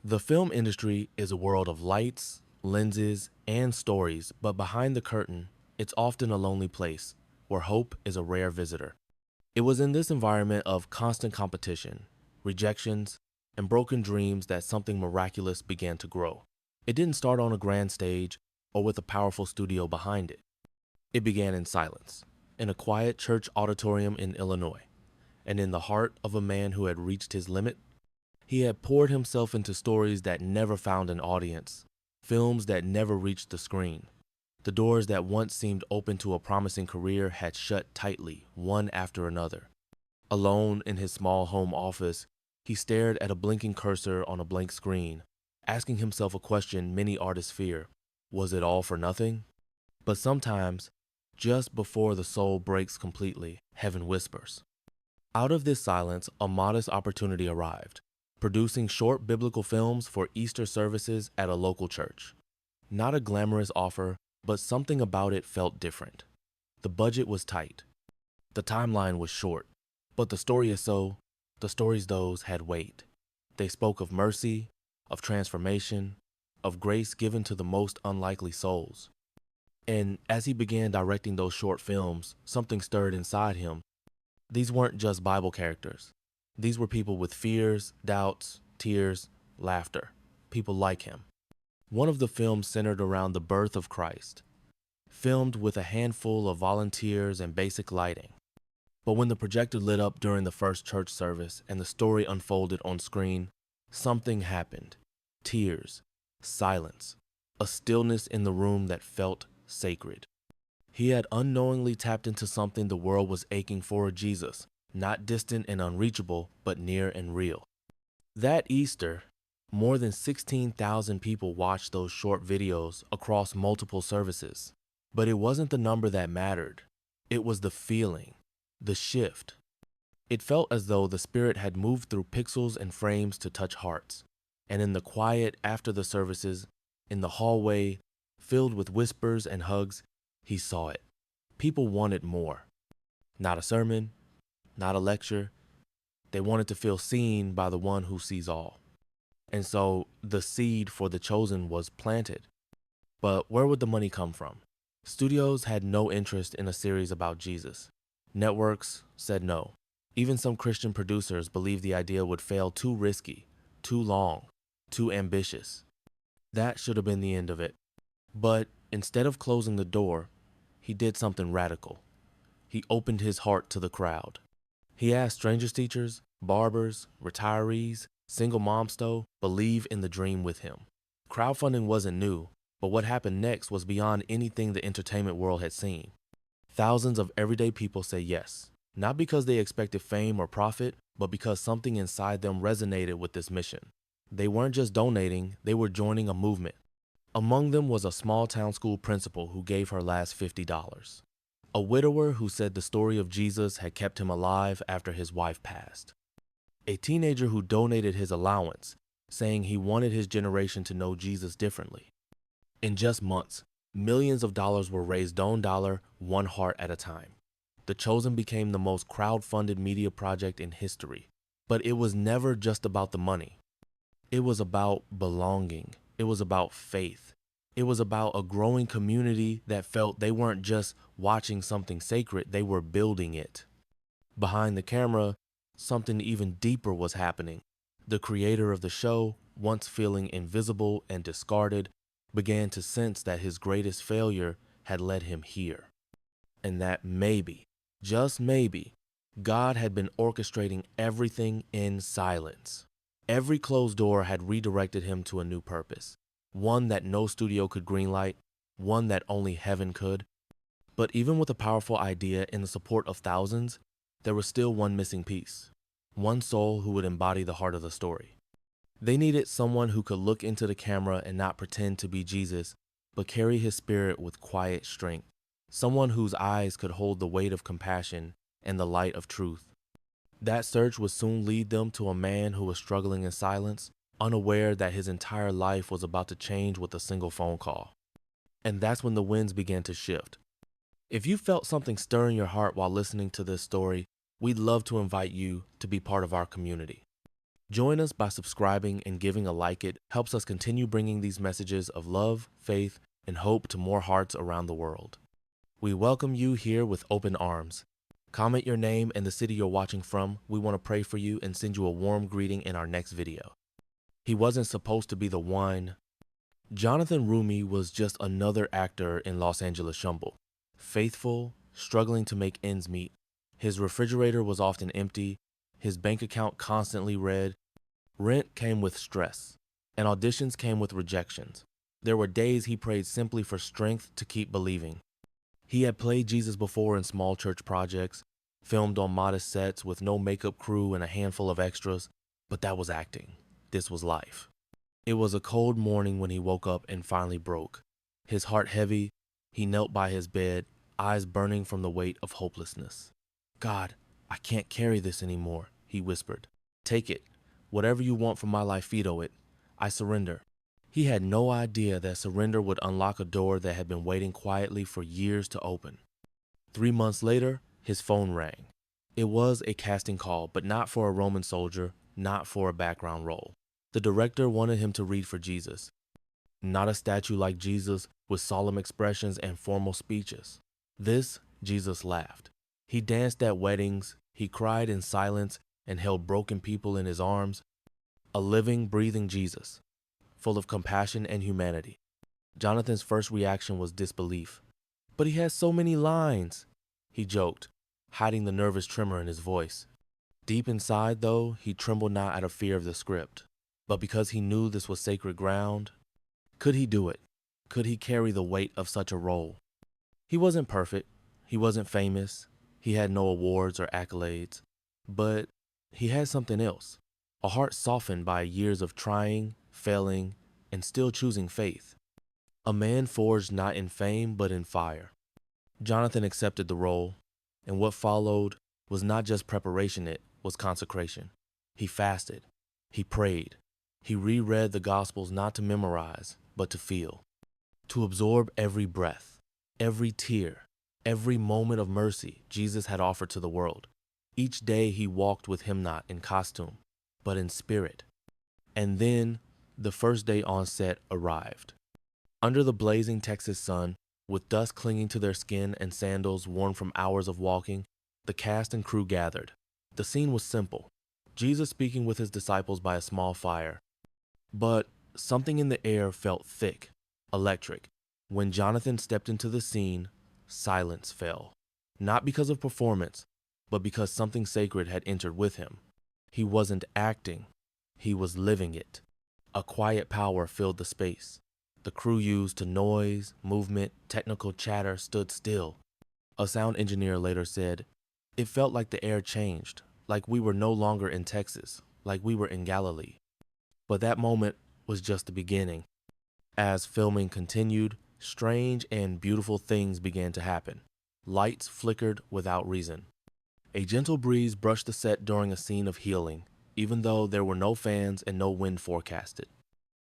The film industry is a world of lights, lenses, and stories, but behind the curtain, it's often a lonely place where hope is a rare visitor. It was in this environment of constant competition, rejections, and broken dreams that something miraculous began to grow. It didn't start on a grand stage or with a powerful studio behind it. It began in silence, in a quiet church auditorium in Illinois, and in the heart of a man who had reached his limit. He had poured himself into stories that never found an audience, films that never reached the screen. The doors that once seemed open to a promising career had shut tightly, one after another. Alone in his small home office, he stared at a blinking cursor on a blank screen, asking himself a question many artists fear. Was it all for nothing? But sometimes, just before the soul breaks completely, heaven whispers. Out of this silence, a modest opportunity arrived, producing short biblical films for Easter services at a local church. Not a glamorous offer, but something about it felt different. The budget was tight. The timeline was short. But the stories those had weight. They spoke of mercy, of transformation, of grace given to the most unlikely souls. And as he began directing those short films, something stirred inside him. These weren't just Bible characters. These were people with fears, doubts, tears, laughter. People like him. One of the films centered around the birth of Christ, filmed with a handful of volunteers and basic lighting. But when the projector lit up during the first church service and the story unfolded on screen, something happened. Tears, silence, a stillness in the room that felt sacred. He had unknowingly tapped into something the world was aching for: Jesus, not distant and unreachable, but near and real. That Easter, more than 16,000 people watched those short videos across multiple services. But it wasn't the number that mattered. It was the feeling, the shift. It felt as though the Spirit had moved through pixels and frames to touch hearts. And in the quiet after the services, in the hallway, filled with whispers and hugs, he saw it. People wanted more. Not a sermon, not a lecture. They wanted to feel seen by the one who sees all. And so the seed for The Chosen was planted. But where would the money come from? Studios had no interest in a series about Jesus. Networks said no. Even some Christian producers believed the idea would fail too risky, too long, too ambitious. That should have been the end of it. But instead of closing the door, he did something radical. He opened his heart to the crowd. He asked strangers, teachers, barbers, retirees, single moms to believe in the dream with him. Crowdfunding wasn't new, but what happened next was beyond anything the entertainment world had seen. Thousands of everyday people say yes, not because they expected fame or profit, but because something inside them resonated with this mission. They weren't just donating, they were joining a movement. Among them was a small-town school principal who gave her last $50. A widower who said the story of Jesus had kept him alive after his wife passed. A teenager who donated his allowance, saying he wanted his generation to know Jesus differently. In just months, millions of dollars were raised dollar, one heart at a time. The Chosen became the most crowd-funded media project in history. But it was never just about the money. It was about belonging. It was about faith. It was about a growing community that felt they weren't just watching something sacred, they were building it. Behind the camera, something even deeper was happening. The creator of the show, once feeling invisible and discarded, began to sense that his greatest failure had led him here. And that maybe, just maybe, God had been orchestrating everything in silence. Every closed door had redirected him to a new purpose, one that no studio could greenlight, one that only heaven could. But even with a powerful idea and the support of thousands, there was still one missing piece, one soul who would embody the heart of the story. They needed someone who could look into the camera and not pretend to be Jesus, but carry his spirit with quiet strength, someone whose eyes could hold the weight of compassion and the light of truth. That search would soon lead them to a man who was struggling in silence, unaware that his entire life was about to change with a single phone call. And that's when the winds began to shift. If you felt something stir in your heart while listening to this story, we'd love to invite you to be part of our community. Join us by subscribing and giving a like. It helps us continue bringing these messages of love, faith, and hope to more hearts around the world. We welcome you here with open arms. Comment your name and the city you're watching from. We want to pray for you and send you a warm greeting in our next video. He wasn't supposed to be the one. Jonathan Rumi was just another actor in Los Angeles Shumble. Faithful, struggling to make ends meet. His refrigerator was often empty. His bank account constantly red. Rent came with stress, and auditions came with rejections. There were days he prayed simply for strength to keep believing. He had played Jesus before in small church projects, filmed on modest sets with no makeup crew and a handful of extras, but that was acting. This was life. It was a cold morning when he woke up and finally broke. His heart heavy, he knelt by his bed, eyes burning from the weight of hopelessness. "God, I can't carry this anymore," he whispered. "Take it. Whatever you want from my life, veto it. I surrender." He had no idea that surrender would unlock a door that had been waiting quietly for years to open. 3 months later, his phone rang. It was a casting call, but not for a Roman soldier, not for a background role. The director wanted him to read for Jesus. Not a statue like Jesus with solemn expressions and formal speeches. This, Jesus laughed. He danced at weddings, he cried in silence and held broken people in his arms. A living, breathing Jesus, full of compassion and humanity. Jonathan's first reaction was disbelief. "But he has so many lines," he joked, hiding the nervous tremor in his voice. Deep inside, though, he trembled not out of fear of the script, but because he knew this was sacred ground. Could he do it? Could he carry the weight of such a role? He wasn't perfect. He wasn't famous. He had no awards or accolades. But he had something else. A heart softened by years of trying, failing, and still choosing faith. A man forged not in fame, but in fire. Jonathan accepted the role, and what followed was not just preparation, it was consecration. He fasted. He prayed. He reread the Gospels not to memorize, but to feel. To absorb every breath, every tear, every moment of mercy Jesus had offered to the world. Each day he walked with him not in costume, but in spirit. And then the first day on set arrived. Under the blazing Texas sun, with dust clinging to their skin and sandals worn from hours of walking, the cast and crew gathered. The scene was simple. Jesus speaking with his disciples by a small fire. But something in the air felt thick, electric. When Jonathan stepped into the scene, silence fell. Not because of performance, but because something sacred had entered with him. He wasn't acting, he was living it. A quiet power filled the space. The crew used to noise, movement, technical chatter stood still. A sound engineer later said, "It felt like the air changed, like we were no longer in Texas, like we were in Galilee." But that moment was just the beginning. As filming continued, strange and beautiful things began to happen. Lights flickered without reason. A gentle breeze brushed the set during a scene of healing, even though there were no fans and no wind forecasted.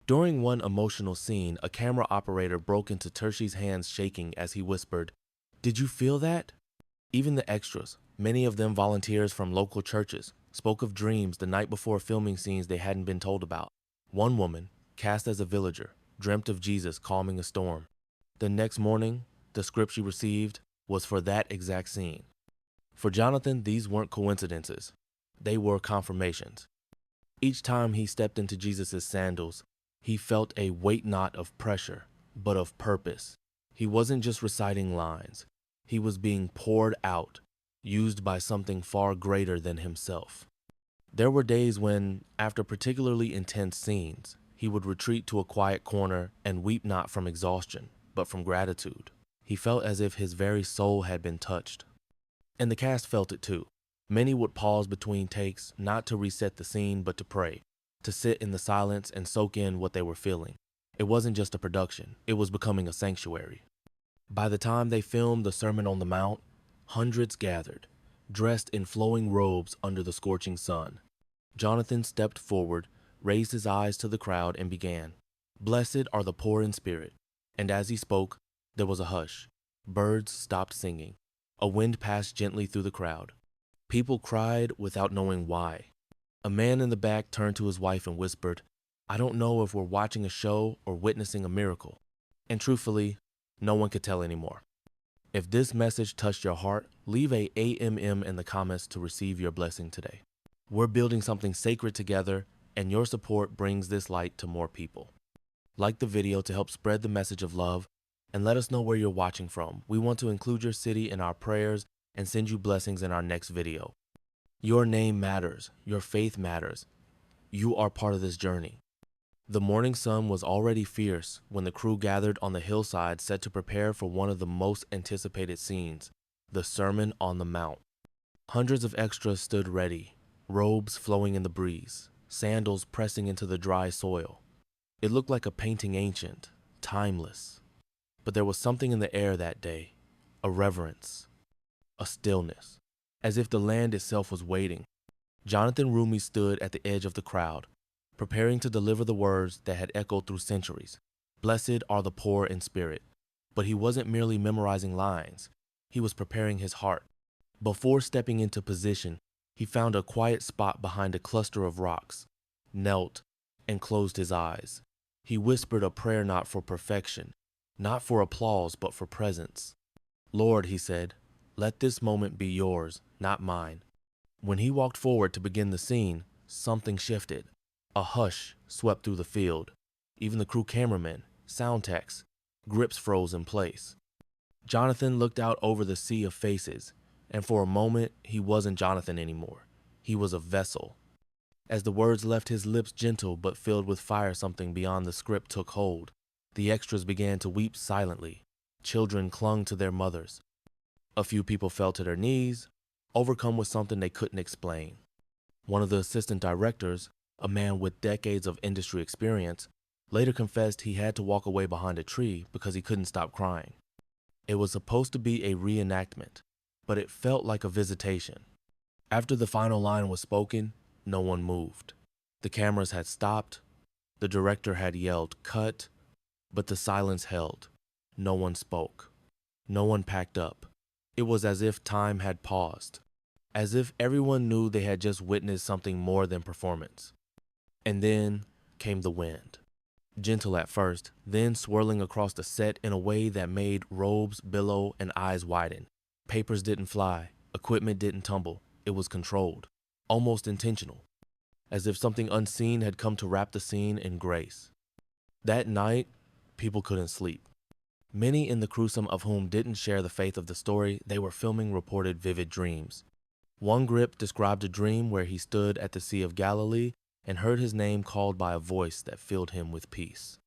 During one emotional scene, a camera operator broke into Terti's hands shaking as he whispered, "Did you feel that?" Even the extras, many of them volunteers from local churches, spoke of dreams the night before filming scenes they hadn't been told about. One woman, cast as a villager, dreamt of Jesus calming a storm. The next morning, the script she received was for that exact scene. For Jonathan, these weren't coincidences. They were confirmations. Each time he stepped into Jesus' sandals, he felt a weight not of pressure, but of purpose. He wasn't just reciting lines. He was being poured out, used by something far greater than himself. There were days when, after particularly intense scenes, he would retreat to a quiet corner and weep not from exhaustion, but from gratitude. He felt as if his very soul had been touched. And the cast felt it too. Many would pause between takes, not to reset the scene, but to pray, to sit in the silence and soak in what they were feeling. It wasn't just a production, it was becoming a sanctuary. By the time they filmed the Sermon on the Mount, hundreds gathered, dressed in flowing robes under the scorching sun. Jonathan stepped forward, raised his eyes to the crowd, and began, "Blessed are the poor in spirit." And as he spoke, there was a hush. Birds stopped singing. A wind passed gently through the crowd. People cried without knowing why. A man in the back turned to his wife and whispered, "I don't know if we're watching a show or witnessing a miracle." And truthfully, no one could tell anymore. If this message touched your heart, leave a AMM in the comments to receive your blessing today. We're building something sacred together, and your support brings this light to more people. Like the video to help spread the message of love, and let us know where you're watching from. We want to include your city in our prayers and send you blessings in our next video. Your name matters. Your faith matters. You are part of this journey. The morning sun was already fierce when the crew gathered on the hillside set to prepare for one of the most anticipated scenes, the Sermon on the Mount. Hundreds of extras stood ready, robes flowing in the breeze, sandals pressing into the dry soil. It looked like a painting ancient, timeless. But there was something in the air that day, a reverence, a stillness, as if the land itself was waiting. Jonathan Rumi stood at the edge of the crowd, preparing to deliver the words that had echoed through centuries. Blessed are the poor in spirit. But he wasn't merely memorizing lines. He was preparing his heart. Before stepping into position, he found a quiet spot behind a cluster of rocks, knelt, and closed his eyes. He whispered a prayer not for perfection, not for applause, but for presence. "Lord," he said, "let this moment be yours, not mine." When he walked forward to begin the scene, something shifted. A hush swept through the field. Even the crew cameramen, sound techs, grips froze in place. Jonathan looked out over the sea of faces, and for a moment, he wasn't Jonathan anymore. He was a vessel. As the words left his lips gentle but filled with fire, something beyond the script took hold. The extras began to weep silently. Children clung to their mothers. A few people fell to their knees, overcome with something they couldn't explain. One of the assistant directors, a man with decades of industry experience, later confessed he had to walk away behind a tree because he couldn't stop crying. It was supposed to be a reenactment, but it felt like a visitation. After the final line was spoken, no one moved. The cameras had stopped, the director had yelled, "Cut," but the silence held. No one spoke. No one packed up. It was as if time had paused, as if everyone knew they had just witnessed something more than performance. And then came the wind. Gentle at first, then swirling across the set in a way that made robes billow and eyes widen. Papers didn't fly, equipment didn't tumble. It was controlled, almost intentional, as if something unseen had come to wrap the scene in grace. That night, people couldn't sleep. Many in the crew, some of whom didn't share the faith of the story they were filming, reported vivid dreams. One grip described a dream where he stood at the Sea of Galilee and heard his name called by a voice that filled him with peace.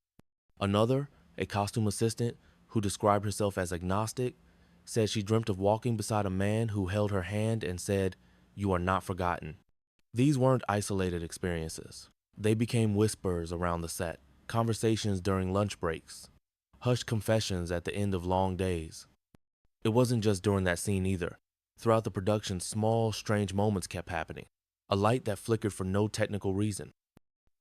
Another, a costume assistant who described herself as agnostic, said she dreamt of walking beside a man who held her hand and said, "You are not forgotten." These weren't isolated experiences. They became whispers around the set, conversations during lunch breaks, hushed confessions at the end of long days. It wasn't just during that scene either. Throughout the production, small, strange moments kept happening. A light that flickered for no technical reason.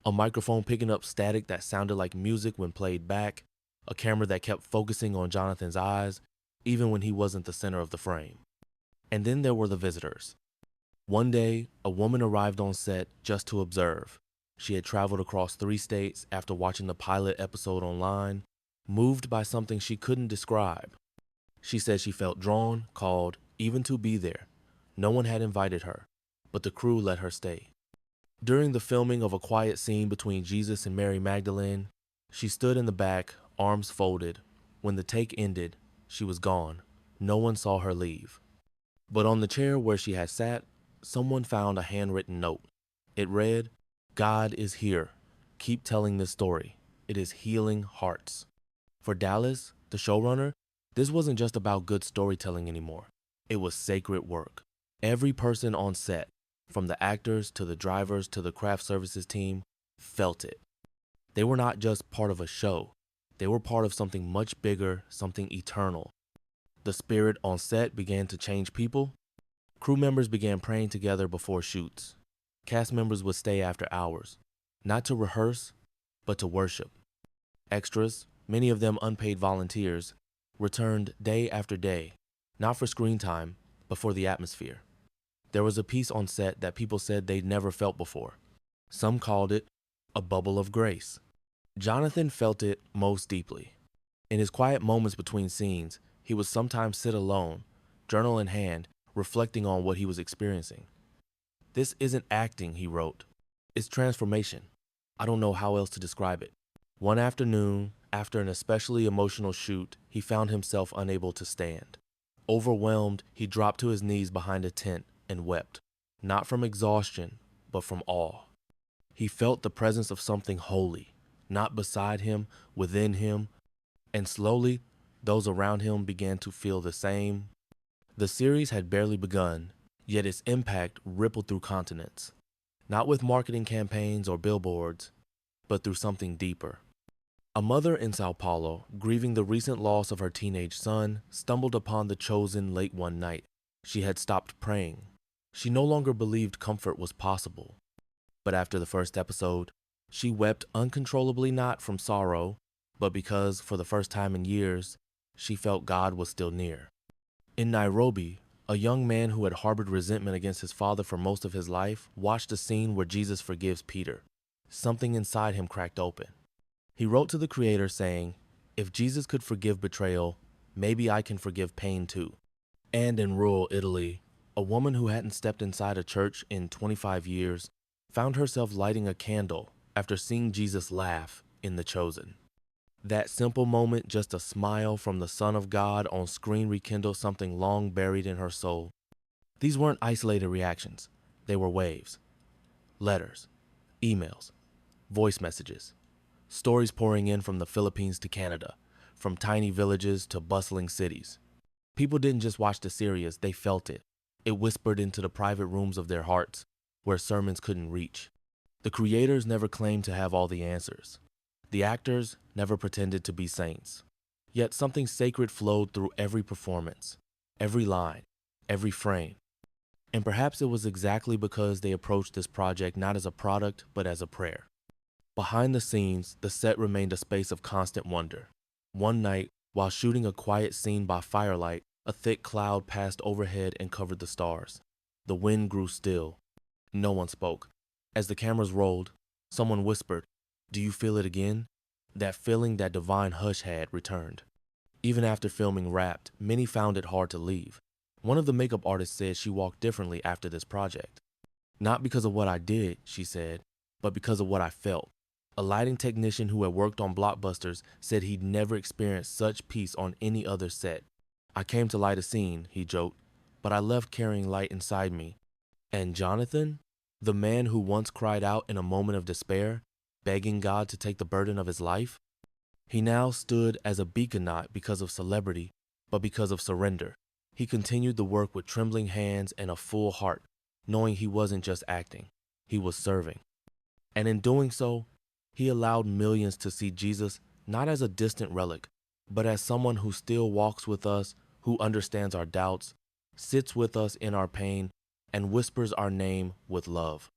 A microphone picking up static that sounded like music when played back. A camera that kept focusing on Jonathan's eyes, even when he wasn't the center of the frame. And then there were the visitors. One day, a woman arrived on set just to observe. She had traveled across 3 states after watching the pilot episode online, moved by something she couldn't describe. She said she felt drawn, called, even to be there. No one had invited her, but the crew let her stay. During the filming of a quiet scene between Jesus and Mary Magdalene, she stood in the back, arms folded. When the take ended, she was gone. No one saw her leave. But on the chair where she had sat, someone found a handwritten note. It read, "God is here. Keep telling this story. It is healing hearts." For Dallas, the showrunner, this wasn't just about good storytelling anymore. It was sacred work. Every person on set, from the actors to the drivers to the craft services team, felt it. They were not just part of a show. They were part of something much bigger, something eternal. The spirit on set began to change people. Crew members began praying together before shoots. Cast members would stay after hours, not to rehearse, but to worship. Extras, many of them unpaid volunteers, returned day after day, not for screen time, but for the atmosphere. There was a piece on set that people said they'd never felt before. Some called it a bubble of grace. Jonathan felt it most deeply. In his quiet moments between scenes, he would sometimes sit alone, journal in hand, reflecting on what he was experiencing. "This isn't acting," he wrote. "It's transformation. I don't know how else to describe it." One afternoon, after an especially emotional shoot, he found himself unable to stand. Overwhelmed, he dropped to his knees behind a tent and wept, not from exhaustion, but from awe. He felt the presence of something holy, not beside him, within him, and slowly, those around him began to feel the same. The series had barely begun, yet its impact rippled through continents, not with marketing campaigns or billboards, but through something deeper. A mother in Sao Paulo, grieving the recent loss of her teenage son, stumbled upon The Chosen late one night. She had stopped praying. She no longer believed comfort was possible. But after the first episode, she wept uncontrollably, not from sorrow, but because, for the first time in years, she felt God was still near. In Nairobi, a young man who had harbored resentment against his father for most of his life watched a scene where Jesus forgives Peter. Something inside him cracked open. He wrote to the creator saying, "If Jesus could forgive betrayal, maybe I can forgive pain too." And in rural Italy, a woman who hadn't stepped inside a church in 25 years found herself lighting a candle after seeing Jesus laugh in The Chosen. That simple moment, just a smile from the Son of God on screen, rekindled something long buried in her soul. These weren't isolated reactions. They were waves. Letters, emails, voice messages. Stories pouring in from the Philippines to Canada, from tiny villages to bustling cities. People didn't just watch the series, they felt it. It whispered into the private rooms of their hearts, where sermons couldn't reach. The creators never claimed to have all the answers. The actors never pretended to be saints. Yet something sacred flowed through every performance, every line, every frame. And perhaps it was exactly because they approached this project not as a product, but as a prayer. Behind the scenes, the set remained a space of constant wonder. One night, while shooting a quiet scene by firelight, a thick cloud passed overhead and covered the stars. The wind grew still. No one spoke. As the cameras rolled, someone whispered, "Do you feel it again?" That feeling that divine hush had returned. Even after filming wrapped, many found it hard to leave. One of the makeup artists said she walked differently after this project. "Not because of what I did," she said, "but because of what I felt." A lighting technician who had worked on blockbusters said he'd never experienced such peace on any other set. "I came to light a scene," he joked, "but I left carrying light inside me." And Jonathan, the man who once cried out in a moment of despair, begging God to take the burden of his life, he now stood as a beacon not because of celebrity, but because of surrender. He continued the work with trembling hands and a full heart, knowing he wasn't just acting, he was serving. And in doing so, he allowed millions to see Jesus not as a distant relic, but as someone who still walks with us, who understands our doubts, sits with us in our pain, and whispers our name with love.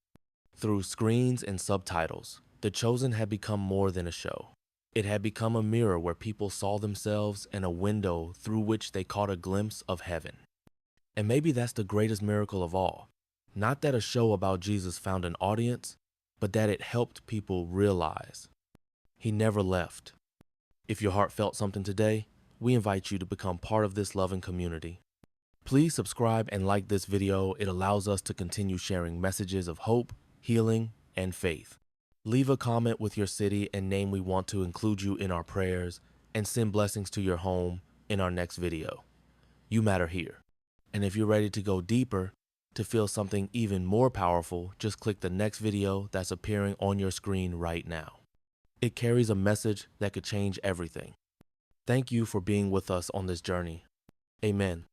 Through screens and subtitles, The Chosen had become more than a show. It had become a mirror where people saw themselves and a window through which they caught a glimpse of heaven. And maybe that's the greatest miracle of all. Not that a show about Jesus found an audience, but that it helped people realize he never left. If your heart felt something today, we invite you to become part of this loving community. Please subscribe and like this video. It allows us to continue sharing messages of hope, healing, and faith. Leave a comment with your city and name we want to include you in our prayers, and send blessings to your home in our next video. You matter here. And if you're ready to go deeper, to feel something even more powerful, just click the next video that's appearing on your screen right now. It carries a message that could change everything. Thank you for being with us on this journey. Amen.